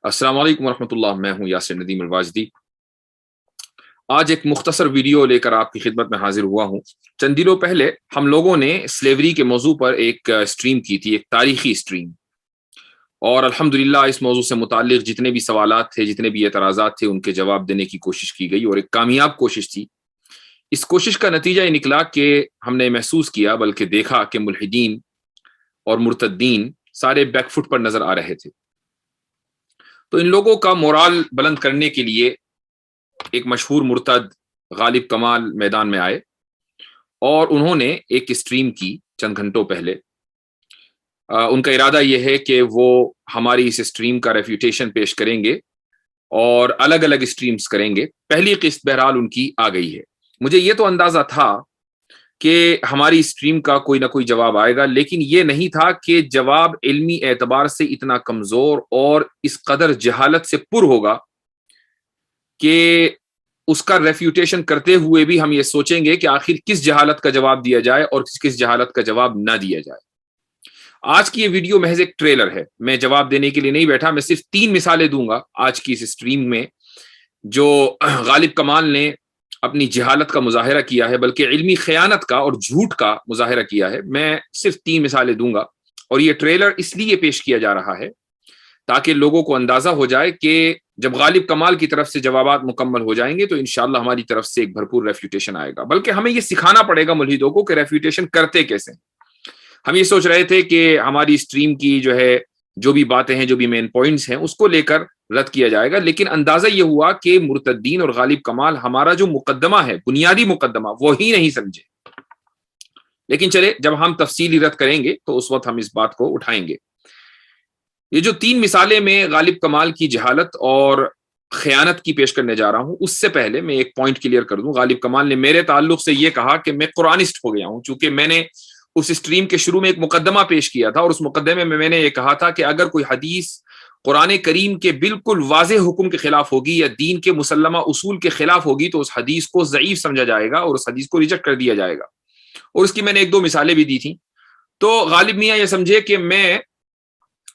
अस्सलाम वालेकुम रहमतुल्लाह। मैं हूं यासिर नदीम अलवाजदी। आज एक मुख्तसर वीडियो लेकर आपकी खिदमत में हाजिर हुआ हूं। चंद दिनों पहले हम लोगों ने स्लेवरी के मौजू पर एक स्ट्रीम की थी, एक तारीखी स्ट्रीम, और अल्हम्दुलिल्लाह इस मौजू से मुताल्लिक जितने भी सवालात थे, जितने भी एतराज़ात थे, उनके जवाब देने की कोशिश की गई और एक कामयाब कोशिश थी। इस कोशिश का नतीजा ये निकला कि हमने महसूस किया, बल्कि देखा, कि मुल्हिदीन और मुर्तद्दीन सारे बैकफुट पर नजर आ रहे थे। तो इन लोगों का मोराल बुलंद करने के लिए एक मशहूर मुर्तद गालिब कमाल मैदान में आए और उन्होंने एक स्ट्रीम की चंद घंटों पहले। उनका इरादा यह है कि वो हमारी इस स्ट्रीम का रेफ्यूटेशन पेश करेंगे और अलग अलग स्ट्रीम्स करेंगे। पहली किस्त बहरहाल उनकी आ गई है। मुझे ये तो अंदाजा था कि हमारी स्ट्रीम का कोई ना कोई जवाब आएगा, लेकिन ये नहीं था कि जवाब इल्मी एतबार से इतना कमजोर और इस कदर जहालत से पुर होगा कि उसका रेफ्यूटेशन करते हुए भी हम ये सोचेंगे कि आखिर किस जहालत का जवाब दिया जाए और किस जहालत का जवाब ना दिया जाए। आज की ये वीडियो महज एक ट्रेलर है। मैं जवाब देने के लिए नहीं बैठा। मैं सिर्फ 3 मिसालें दूंगा आज की इस स्ट्रीम में जो गालिब कमाल ने अपनी जहालत का मुजाहिरा किया है, बल्कि इल्मी खयानत का और झूठ का मुजाहिरा किया है। मैं सिर्फ 3 मिसालें दूंगा और ये ट्रेलर इसलिए पेश किया जा रहा है ताकि लोगों को अंदाजा हो जाए कि जब गालिब कमाल की तरफ से जवाबात मुकम्मल हो जाएंगे तो इंशाअल्लाह हमारी तरफ से एक भरपूर रेफ्यूटेशन आएगा। बल्कि हमें ये सिखाना पड़ेगा मुल्हिदों को कि रेफ्यूटेशन करते कैसे। हम ये सोच रहे थे कि हमारी स्ट्रीम की जो भी बातें हैं, जो भी मेन पॉइंट्स हैं, उसको लेकर रद्द किया जाएगा, लेकिन अंदाजा ये हुआ कि मुर्तद्दीन और गालिब कमाल हमारा जो मुकद्दमा है, बुनियादी मुकद्दमा, वो ही नहीं समझे। लेकिन चले, जब हम तफसीली रद्द करेंगे तो उस वक्त हम इस बात को उठाएंगे। ये जो 3 मिसालें में गालिब कमाल की जहालत और खयानत की पेश करने जा रहा हूं, उससे पहले मैं एक पॉइंट क्लियर कर दूं। गालिब कमाल ने मेरे ताल्लुक से यह कहा कि मैं कुरानिस्ट हो गया हूं, चूंकि मैंने उस स्ट्रीम के शुरू में एक मुकद्दमा पेश किया था और उस मुकद्दमे में मैंने ये कहा था कि अगर कोई हदीस कुरान करीम के बिल्कुल वाज़ेह हुक्म के खिलाफ होगी या दीन के मुसल्लमा उसूल के खिलाफ होगी तो उस हदीस को ज़ईफ समझा जाएगा और उस हदीस को रिजेक्ट कर दिया जाएगा। और उसकी मैंने 1-2 मिसालें भी दी थी। तो गालिब मियां ये समझे कि मैं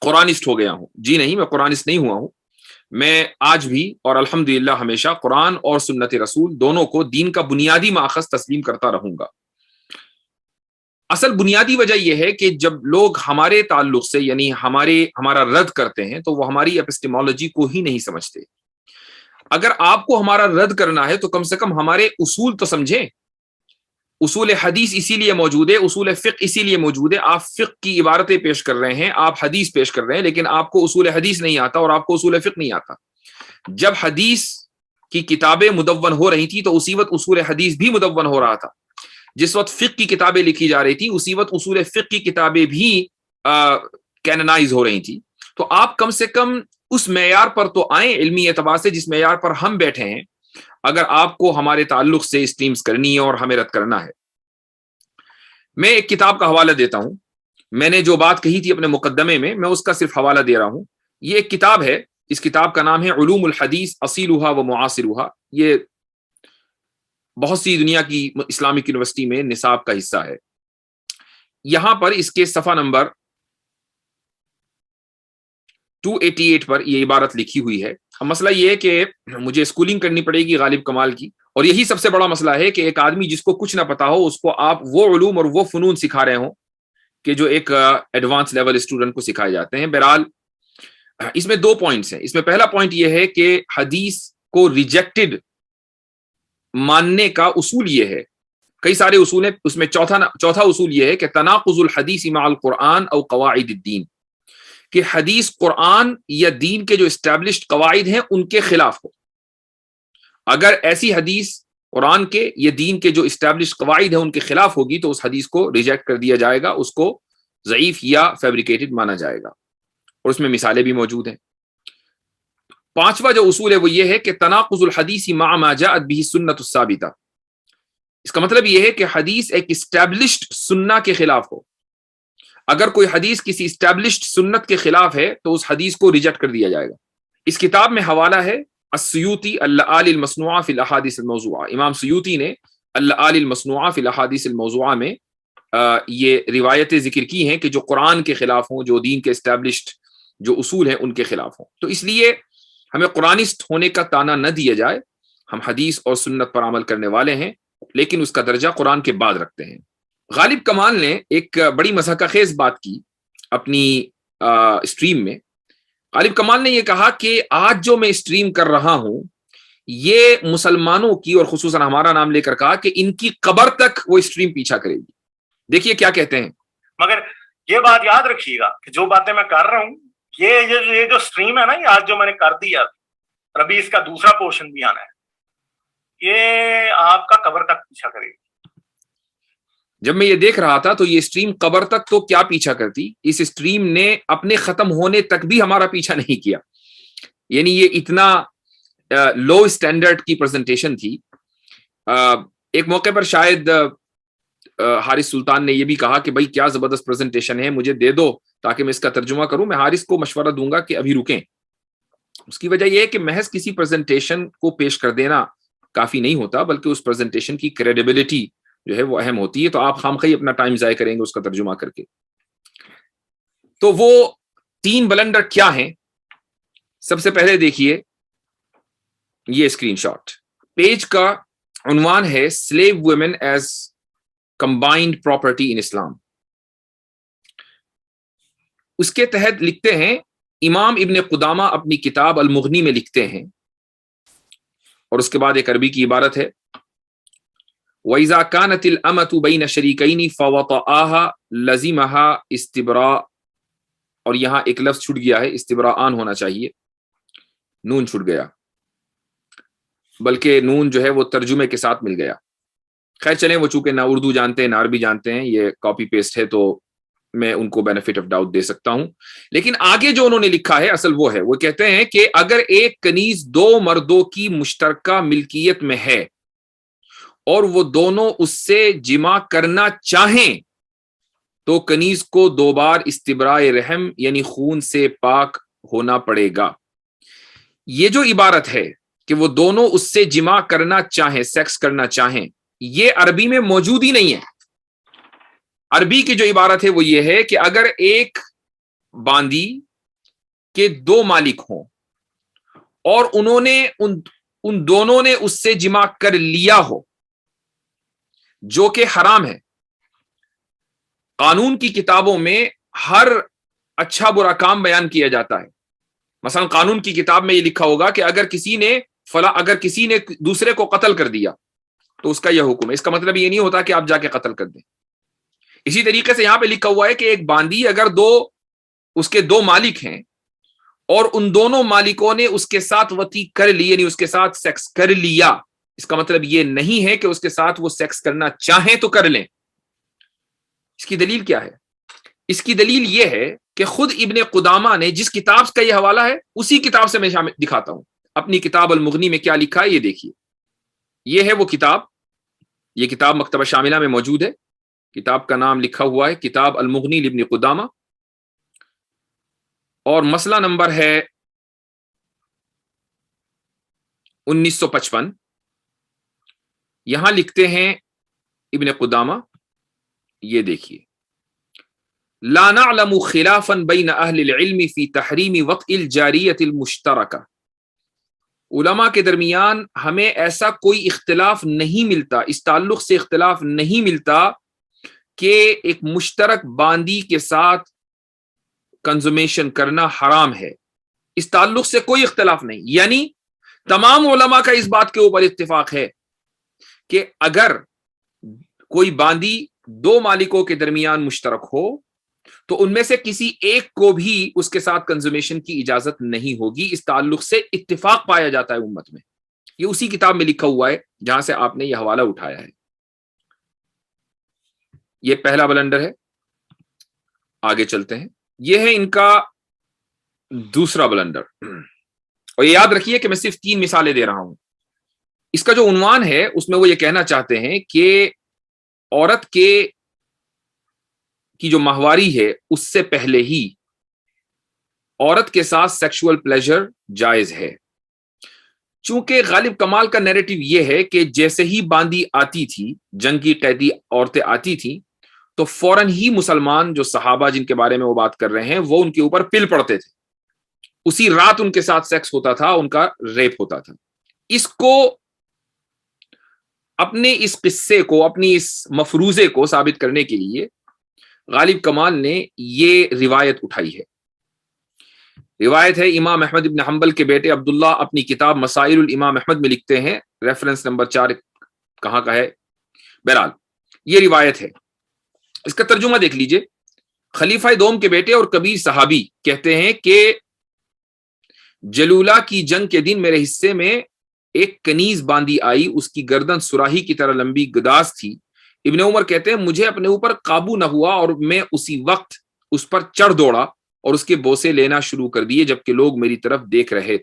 कुरानिस्ट हो गया हूं। जी नहीं, मैं कुरानिस्ट नहीं हुआ हूं। मैं आज भी और अल्हम्दुलिल्लाह हमेशा कुरान और सुन्नत रसूल दोनों को दीन का बुनियादी माखज़ तस्लीम करता रहूंगा। असल बुनियादी वजह यह है कि जब लोग हमारे ताल्लुक से यानी हमारा रद्द करते हैं तो वो हमारी एपिस्टेमोलॉजी को ही नहीं समझते। अगर आपको हमारा रद्द करना है तो कम से कम हमारे उसूल तो समझें। उसूल हदीस इसीलिए मौजूद है, उसूल फ़िक़्ह इसीलिए मौजूद है। आप फ़िक़्ह की इबारतें पेश कर रहे हैं, आप हदीस पेश कर रहे हैं, लेकिन आपको उसूल हदीस नहीं आता और आपको उसूल फ़िक़्ह नहीं आता। जब हदीस की किताबें मुदव्वन हो रही थी तो उसी वक्त उसूल हदीस भी मुदव्वन हो रहा था। जिस वक्त फ़िक़्ह की किताबें लिखी जा रही थी उसी वक्त उसूल फ़िक़्ह की किताबें भी कैनोनाइज हो रही थी। तो आप कम से कम उस मेयार पर तो आए इल्मी एतबार से जिस मेयार पर हम बैठे हैं, अगर आपको हमारे ताल्लुक से स्ट्रीम्स करनी है और हमें रद्द करना है। मैं एक किताब का हवाला देता हूं। मैंने जो बात कही थी अपने मुकद्दमे में, मैं उसका सिर्फ हवाला दे रहा हूं। ये एक किताब है, इस किताब का नाम है उलूमुल हदीस असीलुहा व मुआसिरुहा। ये बहुत सी दुनिया की इस्लामिक यूनिवर्सिटी में निसाब का हिस्सा है। यहां पर इसके सफा नंबर 288 पर यह इबारत लिखी हुई है। अब मसला यह है कि मुझे स्कूलिंग करनी पड़ेगी गालिब कमाल की, और यही सबसे बड़ा मसला है कि एक आदमी जिसको कुछ ना पता हो उसको आप वो उलूम और वो फनून सिखा रहे हो कि जो एक एडवांस लेवल स्टूडेंट को सिखाए जाते हैं। बहरहाल इसमें 2 पॉइंट्स हैं। इसमें पहला पॉइंट यह है कि हदीस को रिजेक्टेड मानने का उसूल यह है, कई सारे उसूल हैं, उसमें चौथा उसूल यह है कि तनाकुजुल हदीस मअल कुरान और कवाइद दीन, कि हदीस कुरान या दीन के जो एस्टैब्लिश्ड कवाइद हैं उनके खिलाफ हो। अगर ऐसी हदीस कुरान के या दीन के जो एस्टैब्लिश्ड कवाइद हैं उनके खिलाफ होगी तो उस हदीस को रिजेक्ट कर दिया जाएगा, उसको ज़ईफ या फैब्रिकेटेड माना जाएगा। और उसमें मिसालें भी मौजूद हैं। 5वां जो उसूल है वो ये है कि तनाकुजुल हदीसी मा मा जाअत बिही सुन्नतुस साबिता। इसका मतलब यह है कि हदीस एक एस्टैब्लिश्ड सुन्ना के खिलाफ हो। अगर कोई हदीस किसी एस्टैब्लिश्ड सुन्नत के खिलाफ है तो उस हदीस को रिजेक्ट कर दिया जाएगा। इस किताब में हवाला है अस्सुयूती अल मसनूआ फिल अहादीस अल मौज़ूआ। इमाम सुयूती ने अल मसनूआ फिल अहादीस अल मौज़ूआ में ये रिवायतें जिक्र की हैं कि जो कुरान के खिलाफ हों, जो दीन के एस्टैब्लिश्ड جو اصول ہیں ان کے خلاف ہوں. تو اس لیے ہمیں قرآنسٹ ہونے کا تانا نہ دیا جائے. ہم حدیث اور سنت پر عمل کرنے والے ہیں لیکن اس کا درجہ قرآن کے بعد رکھتے ہیں. غالب کمال نے ایک بڑی مضحکہ خیز بات کی اپنی اسٹریم میں. غالب کمال نے یہ کہا کہ آج جو میں اسٹریم کر رہا ہوں یہ مسلمانوں کی اور خصوصاً ہمارا نام لے کر کہا کہ ان کی قبر تک وہ اسٹریم پیچھا کرے گی. دیکھیے کیا کہتے ہیں. مگر یہ بات یاد رکھیے گا کہ جو باتیں میں کر رہا ہوں یہ جو اسٹریم ہے نا، یہ آج جو میں نے کر دیا، ابھی اس کا دوسرا پورشن بھی آنا ہے، یہ آپ کا قبر تک پیچھا کرے گی. جب میں یہ دیکھ رہا تھا تو یہ اسٹریم قبر تک تو کیا پیچھا کرتی، اس اسٹریم نے اپنے ختم ہونے تک بھی ہمارا پیچھا نہیں کیا. یعنی یہ اتنا لو اسٹینڈرڈ کی پریزنٹیشن تھی. ایک موقع پر شاید حارث سلطان نے یہ بھی کہا کہ بھائی کیا زبردست پریزنٹیشن ہے، مجھے دے دو تاکہ میں اس کا ترجمہ کروں. میں حارث کو مشورہ دوں گا کہ ابھی رکیں. اس کی وجہ یہ ہے کہ محض کسی پریزنٹیشن کو پیش کر دینا کافی نہیں ہوتا، بلکہ اس پریزنٹیشن کی کریڈیبلٹی جو ہے وہ اہم ہوتی ہے. تو آپ خامخواہ اپنا ٹائم ضائع کریں گے اس کا ترجمہ کر کے. تو وہ 3 بلنڈر کیا ہیں؟ سب سے پہلے دیکھیے یہ اسکرین شاٹ. پیج کا عنوان ہے slave women as combined property in Islam. اس کے تحت لکھتے ہیں، امام ابن قدامہ اپنی کتاب المغنی میں لکھتے ہیں، اور اس کے بعد ایک عربی کی عبارت ہے، وَإِذَا كَانَتِ الْأَمَةُ بَيْنَ شَرِيكَيْنِ فَوَطَئَاهَا لَزِمَهَا اسْتِبْرَاء. اور یہاں ایک لفظ چھوٹ گیا ہے، استبراءان ہونا چاہیے، نون چھوٹ گیا، بلکہ نون جو ہے وہ ترجمے کے ساتھ مل گیا. خیر چلیں، وہ چونکہ نہ اردو جانتے ہیں نہ عربی جانتے ہیں، یہ کاپی پیسٹ ہے تو میں ان کو بینیفٹ آف ڈاؤٹ دے سکتا ہوں. لیکن آگے جو انہوں نے لکھا ہے اصل وہ ہے، وہ کہتے ہیں کہ اگر ایک کنیز 2 مردوں کی مشترکہ ملکیت میں ہے اور وہ دونوں اس سے جمع کرنا چاہیں تو کنیز کو 2 بار استبراء رحم یعنی خون سے پاک ہونا پڑے گا. یہ جو عبارت ہے کہ وہ دونوں اس سے جمع کرنا چاہیں، سیکس کرنا چاہیں، یہ عربی میں موجود ہی نہیں ہے. عربی کی جو عبارت ہے وہ یہ ہے کہ اگر ایک باندی کے 2 مالک ہوں اور انہوں نے ان دونوں نے اس سے جمع کر لیا ہو، جو کہ حرام ہے. قانون کی کتابوں میں ہر اچھا برا کام بیان کیا جاتا ہے. مثلا قانون کی کتاب میں یہ لکھا ہوگا کہ اگر کسی نے دوسرے کو قتل کر دیا تو اس کا یہ حکم ہے. اس کا مطلب یہ نہیں ہوتا کہ آپ جا کے قتل کر دیں. اسی طریقے سے یہاں پہ لکھا ہوا ہے کہ ایک باندی اگر اس کے 2 مالک ہیں اور ان دونوں مالکوں نے اس کے ساتھ وطی کر لی، یعنی اس کے ساتھ سیکس کر لیا، اس کا مطلب یہ نہیں ہے کہ اس کے ساتھ وہ سیکس کرنا چاہیں تو کر لیں. اس کی دلیل کیا ہے؟ اس کی دلیل یہ ہے کہ خود ابن قدامہ نے جس کتاب کا یہ حوالہ ہے اسی کتاب سے میں دکھاتا ہوں. اپنی کتاب المغنی میں کیا لکھا ہے یہ دیکھیے. یہ ہے وہ کتاب، یہ کتاب مکتبہ شاملہ میں موجود ہے. کتاب کا نام لکھا ہوا ہے کتاب المغنی لابن قدامہ، اور مسئلہ نمبر ہے 1955. یہاں لکھتے ہیں ابن قدامہ، یہ دیکھیے، لا نعلم خلافا بین اہل العلم فی تحریم وطء الجاریۃ المشترکہ. علماء کے درمیان ہمیں ایسا کوئی اختلاف نہیں ملتا، اس تعلق سے اختلاف نہیں ملتا کہ ایک مشترک باندی کے ساتھ کنزومیشن کرنا حرام ہے. اس تعلق سے کوئی اختلاف نہیں. یعنی تمام علماء کا اس بات کے اوپر اتفاق ہے کہ اگر کوئی باندی 2 مالکوں کے درمیان مشترک ہو تو ان میں سے کسی ایک کو بھی اس کے ساتھ کنزومیشن کی اجازت نہیں ہوگی. اس تعلق سے اتفاق پایا جاتا ہے امت میں. یہ اسی کتاب میں لکھا ہوا ہے جہاں سے آپ نے یہ حوالہ اٹھایا ہے. یہ پہلا بلنڈر ہے. آگے چلتے ہیں. یہ ہے ان کا دوسرا بلنڈر. اور یہ یاد رکھیے کہ میں صرف 3 مثالیں دے رہا ہوں. اس کا جو عنوان ہے اس میں وہ یہ کہنا چاہتے ہیں کہ عورت کی جو ماہواری ہے اس سے پہلے ہی عورت کے ساتھ سیکشول پلیجر جائز ہے. چونکہ غالب کمال کا نیریٹو یہ ہے کہ جیسے ہی باندی آتی تھی، جنگ کی قیدی عورتیں آتی تھیں، تو فوراً ہی مسلمان جو صحابہ جن کے بارے میں وہ بات کر رہے ہیں وہ ان کے اوپر پل پڑتے تھے. उसी रात उनके साथ सेक्स होता था, उनका रेप होता था। इसको अपने इस किस्से को, अपनी इस मफरूजे को साबित करने के लिए गालिब कमाल ने ये रिवायत उठाई है। रिवायत है इमाम अहमद इब्न हंबल के बेटे अब्दुल्लाह अपनी किताब मसाइल इमाम अहमद में लिखते हैं, रेफरेंस नंबर 4 कहां का है, बहरहाल ये रिवायत है। इसका तर्जुमा देख लीजिए। खलीफा दोम के बेटे और कबीर सहाबी कहते हैं कि जलूला की जंग के दिन मेरे हिस्से में एक कनीज बांधी आई, उसकी गर्दन सुराही की तरह लंबी गदास थी। इब्ने उमर कहते हैं मुझे अपने ऊपर काबू न हुआ और मैं उसी वक्त उस पर चढ़ दौड़ा और उसके बोसे लेना शुरू कर दिए जबकि लोग मेरी तरफ देख रहे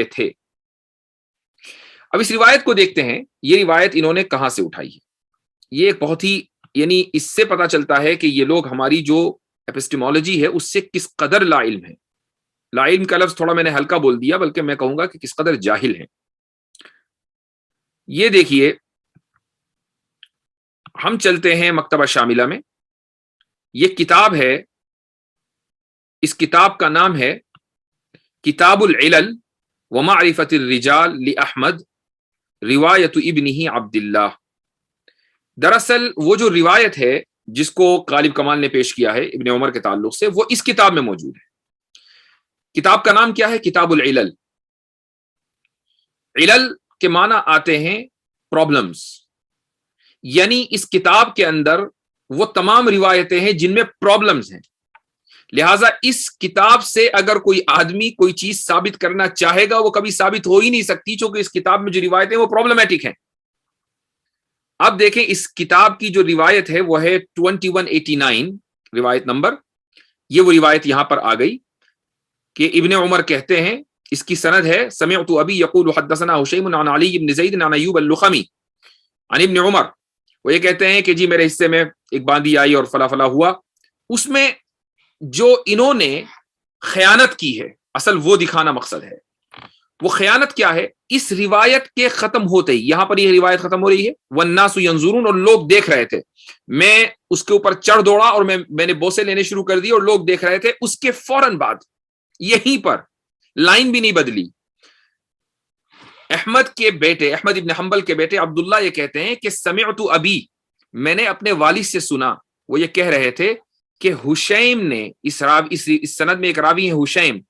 थे। अब इस रिवायत को देखते हैं, ये रिवायत इन्होंने कहां से उठाई है। ये एक बहुत ही, यानी इससे पता चलता है कि ये लोग हमारी जो एपिस्टेमोलॉजी है उससे किस कदर लाइल्म है। लाइल्म का लफ्ज थोड़ा मैंने हल्का बोल दिया, बल्कि मैं कहूंगा कि किस कदर जाहिल है। ये देखिए, हम चलते हैं मकतबा शामिला में। ये किताब है, इस किताब का नाम है किताबुल इलल व मारिफतिर रिजाल लि अहमद रिवायत इब्निही अब्दुल्लाह। दरअसल वो जो रिवायत है जिसको गालिब कमाल ने पेश किया है इब्ने उमर के ताल्लुक से, वो इस किताब में मौजूद है। किताब का नाम क्या है? किताबुल इलल। इलल के माना आते हैं प्रॉब्लम्स, यानी इस किताब के अंदर वो तमाम रिवायतें हैं जिनमें प्रॉब्लम्स हैं। लिहाजा इस किताब से अगर कोई आदमी कोई चीज साबित करना चाहेगा वो कभी साबित हो ही नहीं सकती, क्योंकि इस किताब में जो रिवायतें वो प्रॉब्लमेटिक हैं। अब देखें, इस किताब की जो रिवायत है वो है 2189 रिवायत नंबर। ये वो रिवायत यहां पर आ गई कि इब्ने उमर कहते हैं, इसकी सनद है समिअतु अबी यक़ूलु हद्दसना हुशैम अन अली इब्न ज़ैद अन अय्यूब अल-लुख़मी अन इब्न उमर। वो ये कहते हैं कि जी मेरे हिस्से में एक बांदी आई और फला फला हुआ। उसमें जो इन्होंने खयानत की है, असल वो दिखाना मकसद है। वो खयानत क्या है? इस रिवायत के खत्म होते ही, यहां पर यह रिवायत खत्म हो रही है, वन्नासु यंजुरून, और लोग देख रहे थे। मैं उसके ऊपर चढ़ दौड़ा और मैंने बोसे लेने शुरू कर दिए और लोग देख रहे थे। उसके फौरन बाद यहीं पर लाइन भी नहीं बदली, अहमद के बेटे, अहमद इब्न हंबल के बेटे अब्दुल्ला ये कहते हैं कि समिअतु अबी, मैंने अपने वालिद से सुना। वो ये कह रहे थे कि हुशैम ने, इस सनद में एक रावी है हुशैम,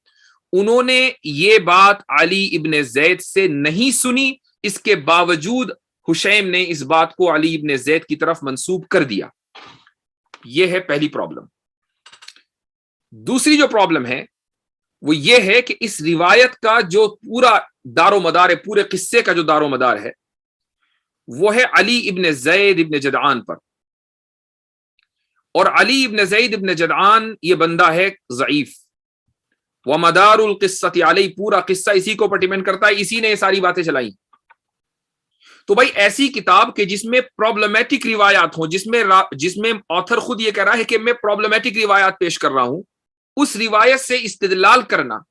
उन्होंने ये बात अली इब्न ज़ैद से नहीं सुनी, इसके बावजूद हुशैम ने इस बात को अली इब्न ज़ैद की तरफ मंसूब कर दिया। यह है पहली प्रॉब्लम। दूसरी जो प्रॉब्लम है वो ये है कि इस रिवायत का जो पूरा दारो मदार है, पूरे किस्से का जो दारो मदार है, वो है अली इब्न ज़ैद इब्न जदआन पर। और अली इब्न ज़ैद इब्न जदआन ये बंदा है ज़ईफ। व मदारुल क़िस्सति अलैहि, पूरा किस्सा इसी को पर डिपेंड करता है, इसी ने ये सारी बातें चलाई। तो भाई ऐसी किताब के जिसमें प्रॉब्लमेटिक रिवायात हो, जिसमें ऑथर खुद ये कह रहा है कि मैं प्रॉब्लमेटिक रिवायात पेश कर रहा हूं, उस रिवायत से इस्तिदलाल करना,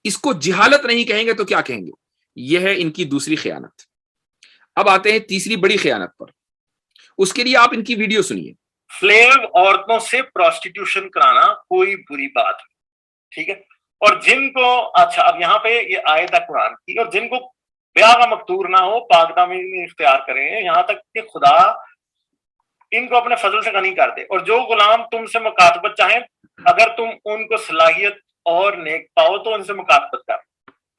इसको जिहालत नहीं कहेंगे तो क्या कहेंगे? यह है इनकी दूसरी खयानत। अब आते हैं तीसरी बड़ी खयानत पर। उसके लिए आप इनकी वीडियो सुनिए। स्लेव औरतों से प्रोस्टिट्यूशन कराना कोई बुरी बात है, ठीक है। और जिनको, अच्छा अब यहाँ पे ये आयत है कुरान की, और जिनको ब्याह का मकतूर ना हो पाकदामी इख्तियार करें, यहाँ तक कि खुदा इनको अपने फजल से गनी कर दे। और जो गुलाम तुमसे मुकातबत चाहें, अगर तुम उनको सलाहियत और नेक पाओ तो उनसे मुकातबत कर।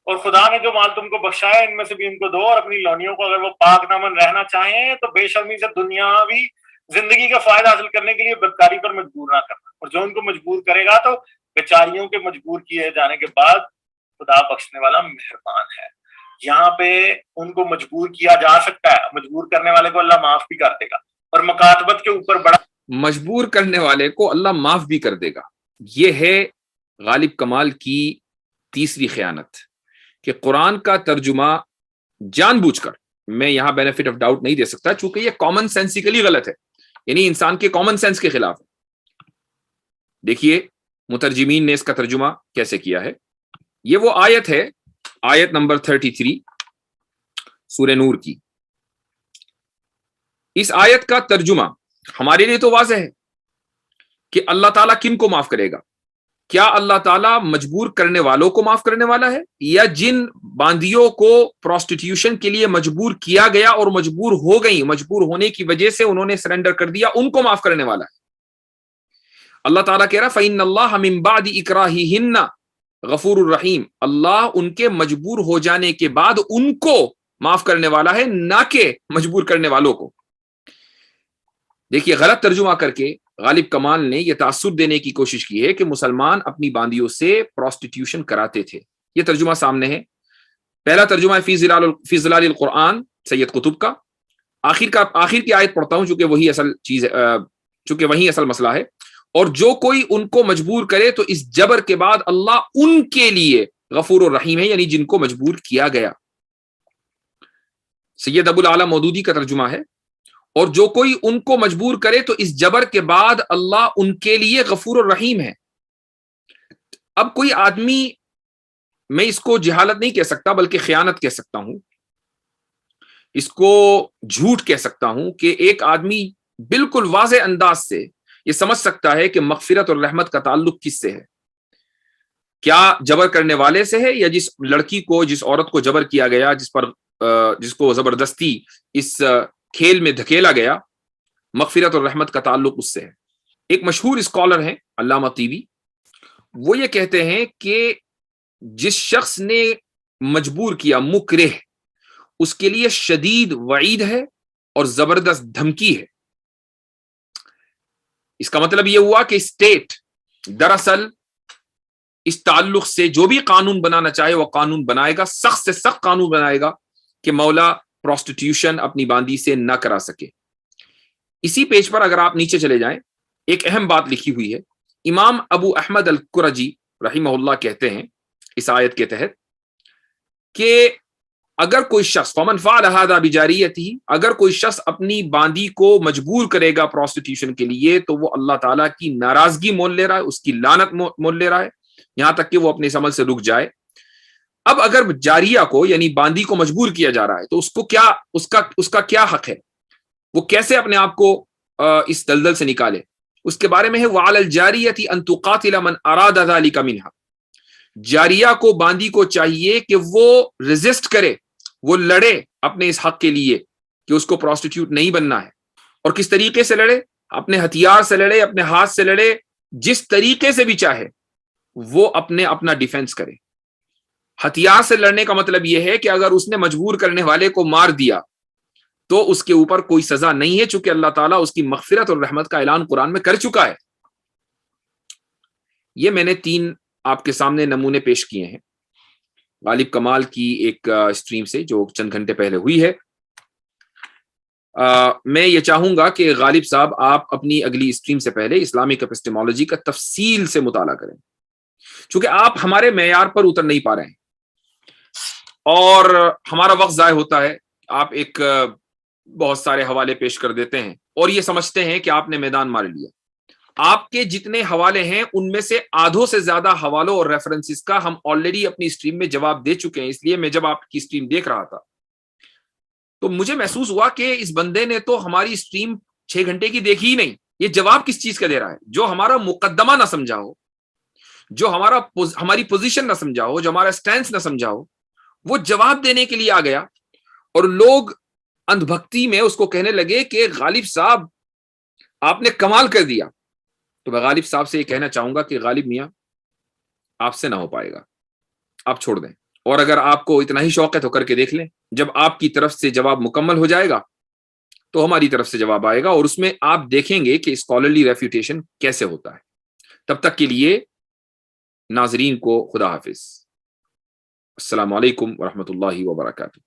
और खुदा ने जो माल तुमको बख्शा है इनमें से भी इनको दो। और अपनी लौनियों को अगर वो पाक दामन रहना चाहें तो बेशर्मी से दुनियावी जिंदगी का फायदा हासिल करने के लिए बदकारी पर मजबूर ना करना। और जो उनको मजबूर करेगा तो बेचारियों के मजबूर किए जाने के बाद खुदा बख्शने वाला मेहरबान है। यहाँ पे उनको मजबूर किया जा सकता है, मजबूर करने वाले को अल्लाह माफ भी कर देगा। और मुकातबत के ऊपर बड़ा, मजबूर करने वाले को अल्लाह माफ भी कर देगा। यह है गालिब कमाल की तीसरी खयानत कि कुरान का तर्जुमा जानबूझकर, मैं यहां बेनिफिट ऑफ डाउट नहीं दे सकता चूंकि यह कॉमन सेंसिकली गलत है, यानी इंसान के कॉमन सेंस के खिलाफ है। देखिए मुतरजिमीन ने इसका तर्जुमा कैसे किया है। ये वो आयत है, आयत नंबर 33 सूरह नूर की। इस आयत का तर्जुमा हमारे लिए तो वाज़ेह है کہ اللہ تعالیٰ کن کو معاف کرے گا؟ کیا اللہ تعالیٰ مجبور کرنے والوں کو معاف کرنے والا ہے، یا جن باندیوں کو پروسٹیٹیوشن کے لیے مجبور کیا گیا اور مجبور ہو گئی، مجبور ہونے کی وجہ سے انہوں نے سرنڈر کر دیا، ان کو معاف کرنے والا ہے؟ اللہ تعالیٰ کہہ رہا فَإِنَّ اللَّهَ مِن بَعْدِ إِكْرَاهِهِنَّ غفور الرحیم، اللہ ان کے مجبور ہو جانے کے بعد ان کو معاف کرنے والا ہے، نہ کہ مجبور کرنے والوں کو۔ دیکھیے، غلط ترجمہ کر کے غالب کمال نے یہ تاثر دینے کی کوشش کی ہے کہ مسلمان اپنی باندیوں سے پروسٹیٹیوشن کراتے تھے۔ یہ ترجمہ سامنے ہے، پہلا ترجمہ ہے فی ظلال القرآن سید قطب کا۔ آخر کی آیت پڑھتا ہوں چونکہ وہی اصل چیز ہے، چونکہ وہی اصل مسئلہ ہے۔ اور جو کوئی ان کو مجبور کرے تو اس جبر کے بعد اللہ ان کے لیے غفور الرحیم ہے، یعنی جن کو مجبور کیا گیا۔ سید ابو الاعلی مودودی کا ترجمہ ہے، اور جو کوئی ان کو مجبور کرے تو اس جبر کے بعد اللہ ان کے لیے غفور الرحیم ہے۔ اب کوئی آدمی، میں اس کو جہالت نہیں کہہ سکتا بلکہ خیانت کہہ سکتا ہوں، اس کو جھوٹ کہہ سکتا ہوں، کہ ایک آدمی بالکل واضح انداز سے یہ سمجھ سکتا ہے کہ مغفرت اور رحمت کا تعلق کس سے ہے، کیا جبر کرنے والے سے ہے، یا جس لڑکی کو، جس عورت کو جبر کیا گیا، جس کو زبردستی اس کھیل میں دھکیلا گیا، مغفرت اور رحمت کا تعلق اس سے ہے۔ ایک مشہور اسکالر ہیں علامہ طیبی، وہ یہ کہتے ہیں کہ جس شخص نے مجبور کیا، مکرہ، اس کے لیے شدید وعید ہے اور زبردست دھمکی ہے۔ اس کا مطلب یہ ہوا کہ اسٹیٹ دراصل اس تعلق سے جو بھی قانون بنانا چاہے وہ قانون بنائے گا، سخت سے سخت قانون بنائے گا کہ مولا پروسٹیٹیوشن اپنی باندی سے نہ کرا سکے۔ اسی پیج پر اگر آپ نیچے چلے جائیں، ایک اہم بات لکھی ہوئی ہے۔ امام ابو احمد القرجی رحمہ اللہ کہتے ہیں اس آیت کے تحت کہ اگر کوئی شخص فمن فعل هذا بجاریتہ، اگر کوئی شخص اپنی باندی کو مجبور کرے گا پروسٹیٹیوشن کے لیے تو وہ اللہ تعالیٰ کی ناراضگی مول لے رہا ہے، اس کی لعنت مول لے رہا ہے، یہاں تک کہ وہ اپنے اس عمل سے رک جائے۔ اب اگر جاریہ کو یعنی باندی کو مجبور کیا جا رہا ہے تو اس کا کیا حق ہے، وہ کیسے اپنے آپ کو اس دلدل سے نکالے؟ اس کے بارے میں ہے وَعَلَى الْجَارِيَةِ أَن تُقَاتِلَ مَنْ أَرَادَ ذَلِكَ مِنْهَا، جاریہ کو، باندی کو چاہیے کہ وہ ریزسٹ کرے، وہ لڑے اپنے اس حق کے لیے کہ اس کو پروسٹیٹیوٹ نہیں بننا ہے۔ اور کس طریقے سے لڑے؟ اپنے ہتھیار سے لڑے، اپنے ہاتھ سے لڑے، جس طریقے سے بھی چاہے وہ اپنا ڈیفenس کرے۔ ہتھیار سے لڑنے کا مطلب یہ ہے کہ اگر اس نے مجبور کرنے والے کو مار دیا تو اس کے اوپر کوئی سزا نہیں ہے، چونکہ اللہ تعالیٰ اس کی مغفرت اور رحمت کا اعلان قرآن میں کر چکا ہے۔ یہ میں نے 3 آپ کے سامنے نمونے پیش کیے ہیں غالب کمال کی ایک اسٹریم سے جو چند گھنٹے پہلے ہوئی ہے۔ میں یہ چاہوں گا کہ غالب صاحب آپ اپنی اگلی اسٹریم سے پہلے اسلامک اپسٹمولوجی کا تفصیل سے مطالعہ کریں، چونکہ آپ ہمارے معیار پر اتر نہیں پا رہے ہیں اور ہمارا وقت ضائع ہوتا ہے۔ آپ ایک بہت سارے حوالے پیش کر دیتے ہیں اور یہ سمجھتے ہیں کہ آپ نے میدان مار لیا۔ آپ کے جتنے حوالے ہیں ان میں سے آدھوں سے زیادہ حوالوں اور ریفرنسز کا ہم آلریڈی اپنی اسٹریم میں جواب دے چکے ہیں۔ اس لیے میں جب آپ کی اسٹریم دیکھ رہا تھا تو مجھے محسوس ہوا کہ اس بندے نے تو ہماری اسٹریم 6 گھنٹے کی دیکھی ہی نہیں، یہ جواب کس چیز کا دے رہا ہے؟ جو ہمارا مقدمہ نہ سمجھا ہو، جو ہماری پوزیشن نہ سمجھا ہو، جو ہمارا سٹینس نہ سمجھا ہو، وہ جواب دینے کے لیے آ گیا اور لوگ اندھ بھکتی میں اس کو کہنے لگے کہ غالب صاحب آپ نے کمال کر دیا۔ تو میں غالب صاحب سے یہ کہنا چاہوں گا کہ غالب میاں آپ سے نہ ہو پائے گا، آپ چھوڑ دیں، اور اگر آپ کو اتنا ہی شوق ہے تو کر کے دیکھ لیں۔ جب آپ کی طرف سے جواب مکمل ہو جائے گا تو ہماری طرف سے جواب آئے گا اور اس میں آپ دیکھیں گے کہ اسکالرلی ریفیوٹیشن کیسے ہوتا ہے۔ تب تک کے لیے ناظرین کو خدا حافظ، السلام علیکم ورحمۃ اللہ وبرکاتہ۔